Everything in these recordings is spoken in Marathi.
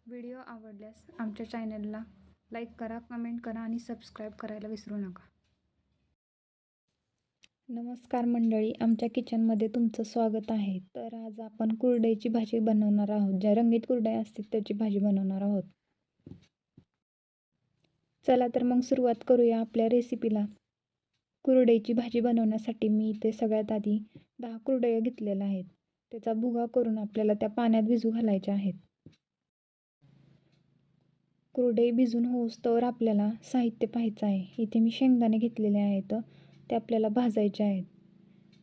व्हिडिओ आवडल्यास आमच्या चॅनलला लाईक करा, कमेंट करा आणि सबस्क्राईब करायला विसरू नका. नमस्कार मंडळी, आमच्या किचनमध्ये तुमचं स्वागत आहे. तर आज आपण कुरडईची भाजी बनवणार आहोत. ज्या रंगीत कुरडया असतात त्याची भाजी बनवणार आहोत. चला तर मग सुरुवात करूया आपल्या रेसिपीला. कुरडईची भाजी बनवण्यासाठी मी इथे सगळ्यात आधी 10 कुरडया घेतलेल्या आहेत. त्याचा भुगा करून आपल्याला त्या पाण्यात भिजू घालायच्या आहेत. कुरडई भिजून होऊस्तोवर आपल्याला साहित्य पाहायचं आहे. इथे मी शेंगदाणे घेतलेले आहेत, ते आपल्याला भाजायचे आहेत.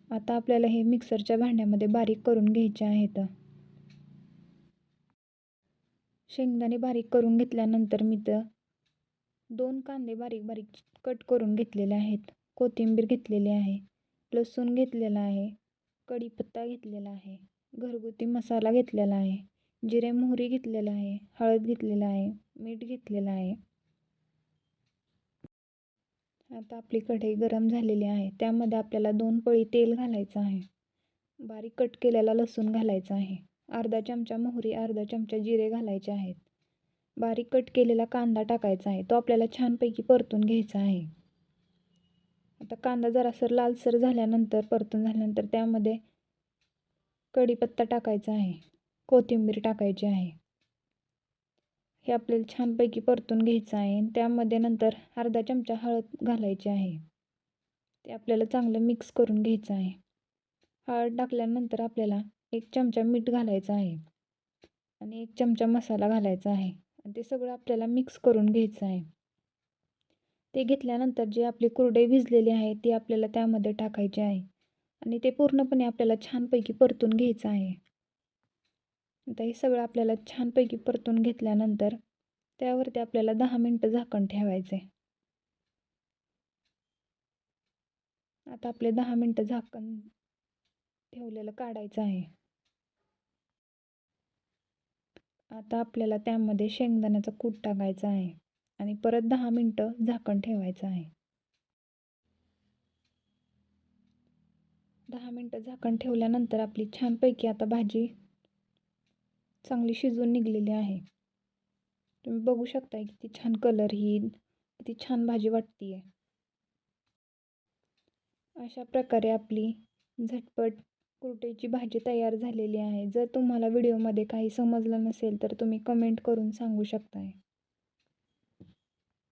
आता आपल्याला हे मिक्सरच्या भांड्यामध्ये बारीक करून घ्यायचे आहेत. शेंगदाणे बारीक करून घेतल्यानंतर मी तर 2 कांदे बारीक बारीक कट करून घेतलेले आहेत. कोथिंबीर घेतलेली आहे, लसूण घेतलेला आहे, कढीपत्ता घेतलेला आहे, घरगुती मसाला घेतलेला आहे, जिरे मोहरी घेतलेला आहे, हळद घेतलेला आहे, मीठ घेतलेलं आहे. आता आपली कढई गरम झालेली आहे. त्यामध्ये आपल्याला 2 पळी तेल घालायचं आहे. बारीक कट केलेला लसूण घालायचा आहे. अर्धा चमचा मोहरी, अर्धा चमचा जिरे घालायचे आहेत. बारीक कट केलेला कांदा टाकायचा आहे. तो आपल्याला छानपैकी परतून घ्यायचा आहे. आता कांदा जरासं लालसर झाल्यानंतर, परतून झाल्यानंतर त्यामध्ये कढीपत्ता टाकायचा आहे, कोथिंबीर टाकायची आहे. हे आपल्याला छानपैकी परतून घ्यायचं आहे. त्यामध्ये नंतर अर्धा चमचा हळद घालायची आहे. ते आपल्याला चांगलं मिक्स करून घ्यायचं आहे. हळद टाकल्यानंतर आपल्याला 1 चमचा मीठ घालायचं आहे आणि 1 चमचा मसाला घालायचा आहे आणि ते सगळं आपल्याला मिक्स करून घ्यायचं आहे. ते घेतल्यानंतर जे आपली कुरडई भिजलेली आहे ती आपल्याला त्यामध्ये टाकायची आहे आणि ते पूर्णपणे आपल्याला छानपैकी परतून घ्यायचं आहे. आता हे सगळं आपल्याला छानपैकी परतून घेतल्यानंतर त्यावरती आपल्याला 10 मिनिटं झाकण ठेवायचे. आता आपले 10 मिनिटं झाकण ठेवलेलं काढायचं आहे. आता आपल्याला त्यामध्ये शेंगदाण्याचा कूट टाकायचा आहे आणि परत 10 मिनिटं झाकण ठेवायचं आहे. 10 मिनिटं झाकण ठेवल्यानंतर आपली छानपैकी आता भाजी चांगली शिजून निघलेली आहे. तुम्ही बघू शकता किती छान कलर येईल, किती छान भाजी वाटते. अशा प्रकारे आपली झटपट कुरडईची भाजी तयार झालेली आहे. जर तुम्हाला व्हिडिओमध्ये काही समजलं नसेल तर तुम्ही कमेंट करून सांगू शकताय.